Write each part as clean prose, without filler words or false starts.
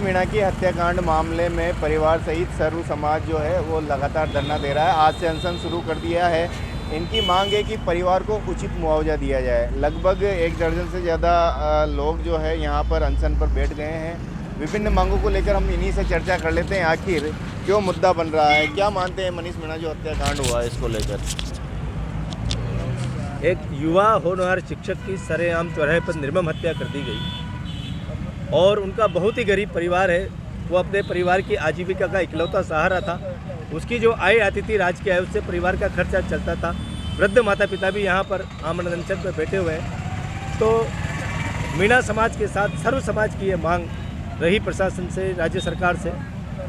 मीणा की हत्याकांड मामले में परिवार सहित सर्व समाज जो है वो लगातार धरना दे रहा है। आज से अनशन शुरू कर दिया है। इनकी मांग है कि परिवार को उचित मुआवजा दिया जाए। लगभग 1 दर्जन से ज़्यादा लोग जो है यहाँ पर अनशन पर बैठ गए हैं। विभिन्न मांगों को लेकर हम इन्हीं से चर्चा कर लेते हैं, आखिर क्यों मुद्दा बन रहा है। क्या मानते हैं मनीष मीणा जो हत्याकांड हुआ है इसको लेकर? एक युवा होनहार शिक्षक की सरेआम चौराहे पर निर्मम हत्या कर दी गई और उनका बहुत ही गरीब परिवार है। वो अपने परिवार की आजीविका का इकलौता सहारा था। उसकी जो आय आती थी राज्य की आय, उससे परिवार का खर्चा चलता था। वृद्ध माता पिता भी यहाँ पर आमरण अनशन पर बैठे हुए हैं। तो मीणा समाज के साथ सर्व समाज की ये मांग रही प्रशासन से, राज्य सरकार से,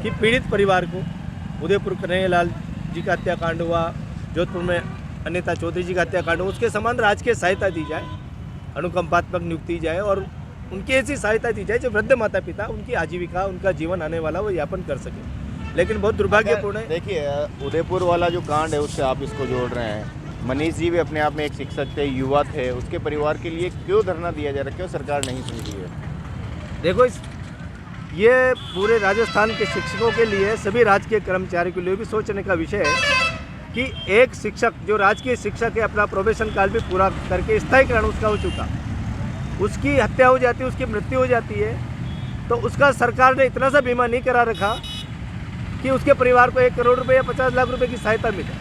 कि पीड़ित परिवार को, उदयपुर कन्हैयालाल जी का हत्याकांड हुआ, जोधपुर में अनिता चौधरी जी का हत्याकांड हुआ, उसके समान राजकीय सहायता दी जाए, अनुकंपात्मक नियुक्ति दी जाए और उनकी ऐसी सहायता दी जाए जो वृद्ध माता पिता उनकी आजीविका, उनका जीवन आने वाला वो यापन कर सके। लेकिन बहुत दुर्भाग्यपूर्ण है। देखिए, उदयपुर वाला जो कांड है उससे आप इसको जोड़ रहे हैं। मनीष जी भी अपने आप में एक शिक्षक थे, युवा थे। उसके परिवार के लिए क्यों धरना दिया जा रहा है? क्यों सरकार नहीं सुन रही है? देखो, ये पूरे राजस्थान के शिक्षकों के लिए, सभी राजकीय कर्मचारियों के लिए भी सोचने का विषय है कि एक शिक्षक जो राजकीय शिक्षक है, अपना प्रोबेशन काल भी पूरा करके स्थायीकरण उसका हो चुका, उसकी हत्या हो जाती है, उसकी मृत्यु हो जाती है, तो उसका सरकार ने इतना सा बीमा नहीं करा रखा कि उसके परिवार को 1 करोड़ रुपये या 50 लाख रुपए की सहायता मिले।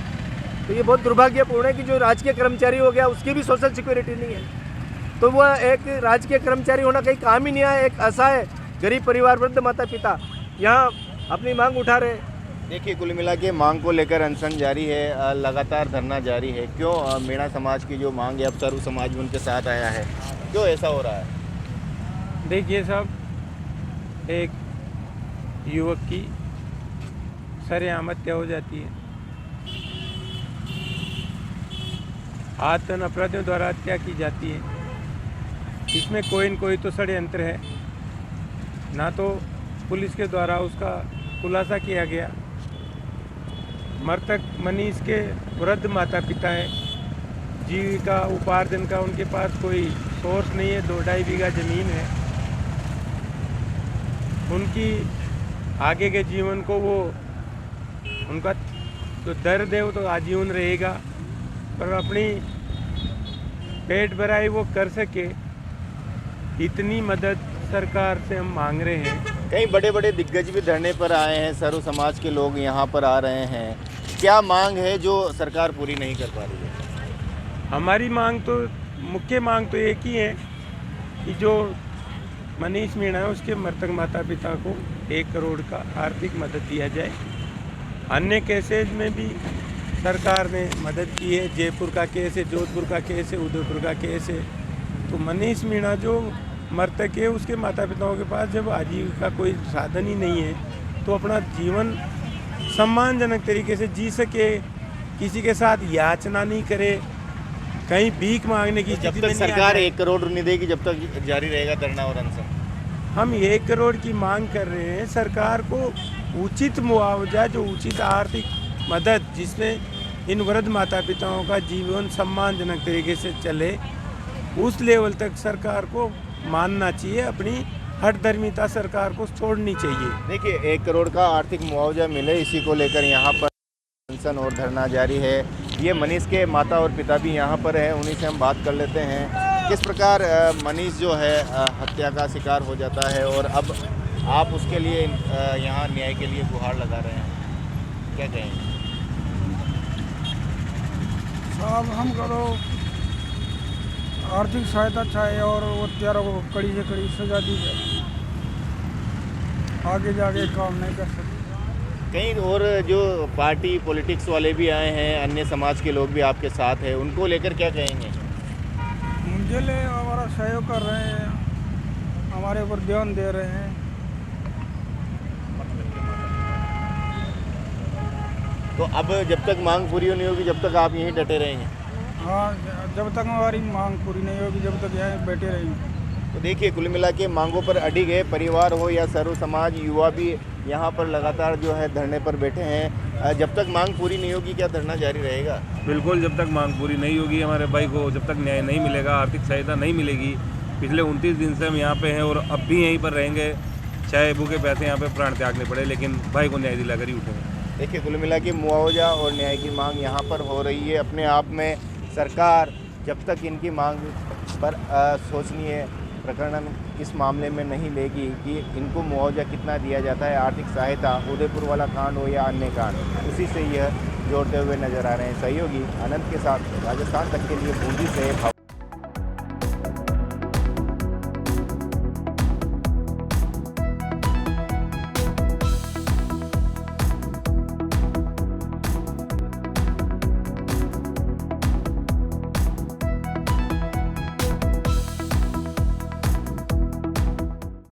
तो ये बहुत दुर्भाग्यपूर्ण है कि जो राजकीय कर्मचारी हो गया उसकी भी सोशल सिक्योरिटी नहीं है। तो वह एक राजकीय कर्मचारी होना कहीं काम ही नहीं आया। एक असहाय गरीब परिवार, वृद्ध माता पिता यहाँ अपनी मांग उठा रहे हैं। देखिए, कुल मिला के मांग को लेकर अनशन जारी है, लगातार धरना जारी है। क्यों मीणा समाज की जो मांग है, अब सर्व समाज भी उनके साथ आया है, क्यों ऐसा हो रहा है? देखिए साहब, एक युवक की सरेआम हत्या हो जाती है। आतंक अपराधियों द्वारा हत्या की जाती है। इसमें कोई न कोई तो षड्यंत्र है। ना तो पुलिस के द्वारा उसका खुलासा किया गया। मृतक मनीष के वृद्ध माता पिता हैं। जीविका उपार्जन का उनके पास कोई सोर्स नहीं है। 2-2.5 बीघा ज़मीन है। उनकी आगे के जीवन को वो, उनका जो दर्द है वो तो आजीवन रहेगा, पर अपनी पेट भराई वो कर सके, इतनी मदद सरकार से हम मांग रहे हैं। कई बड़े बड़े दिग्गज भी धरने पर आए हैं, सर्व समाज के लोग यहाँ पर आ रहे हैं। क्या मांग है जो सरकार पूरी नहीं कर पा रही है? हमारी मांग तो, मुख्य मांग तो एक ही है कि जो मनीष मीणा है उसके मृतक माता पिता को 1 करोड़ का आर्थिक मदद दिया जाए। अन्य केसेज में भी सरकार ने मदद की है। जयपुर का केस है, जोधपुर का केस है, उदयपुर का केस है। तो मनीष मीणा जो मृतक है, उसके माता पिताओं के पास जब आजीविका कोई साधन ही नहीं है तो अपना जीवन सम्मानजनक तरीके से जी सके, किसी के साथ याचना नहीं करे, कहीं भीख मांगने की जब तक सरकार 1 करोड़ नहीं देगी, जब तक जारी रहेगा धरना और अनशन। हम 1 करोड़ की मांग कर रहे हैं। सरकार को उचित मुआवजा, जो उचित आर्थिक मदद, जिसमें इन वृद्ध माता पिताओं का जीवन सम्मानजनक तरीके से चले, उस लेवल तक सरकार को मानना चाहिए। अपनी हठधर्मिता सरकार को छोड़नी चाहिए। देखिए, 1 करोड़ का आर्थिक मुआवजा मिले, इसी को लेकर यहाँ पर अनशन और धरना जारी है। ये मनीष के माता और पिता भी यहाँ पर हैं, उन्हीं से हम बात कर लेते हैं। किस प्रकार मनीष जो है हत्या का शिकार हो जाता है और अब आप उसके लिए यहाँ न्याय के लिए गुहार लगा रहे हैं, क्या कहेंगे? साहब, हम करो आर्थिक सहायता चाहिए और वो हत्यारों को कड़ी से कड़ी सजा दी जाए। आगे जाके काम नहीं कर सकते। कहीं और जो पार्टी पॉलिटिक्स वाले भी आए हैं, अन्य समाज के लोग भी आपके साथ हैं, उनको लेकर क्या कहेंगे? मुझे ले हमारा सहयोग कर रहे हैं, हमारे ऊपर ध्यान दे रहे हैं। तो अब जब तक मांग पूरी नहीं होगी, जब तक आप यहीं डटे रहेंगे? हाँ, जब तक हमारी मांग पूरी नहीं होगी, जब तक यहाँ बैठे रहेंगे। तो देखिए, कुल मिला के मांगों पर अडिग है परिवार हो या सर्व समाज, युवा भी यहाँ पर लगातार जो है धरने पर बैठे हैं। जब तक मांग पूरी नहीं होगी, क्या धरना जारी रहेगा? बिल्कुल, जब तक मांग पूरी नहीं होगी हमारे भाई को, जब तक न्याय नहीं मिलेगा, आर्थिक सहायता नहीं मिलेगी। पिछले 29 दिन से हम यहाँ पे हैं और अब भी यहीं पर रहेंगे। चाहे भूखे प्यासे यहाँ पे प्राण त्यागने पड़े, लेकिन भाई को न्याय दिलाकर ही उठेंगे। देखिए, कुल मिला के मुआवजा और न्याय की मांग यहाँ पर हो रही है। अपने आप में सरकार जब तक इनकी मांग पर सोचनीय प्रकरण इस मामले में नहीं लेगी कि इनको मुआवजा कितना दिया जाता है, आर्थिक सहायता, उदयपुर वाला कांड हो या अन्य कांड, उसी से यह जोड़ते हुए नजर आ रहे हैं। सहयोगी आनंद के साथ राजस्थान तक के लिए बूंदी से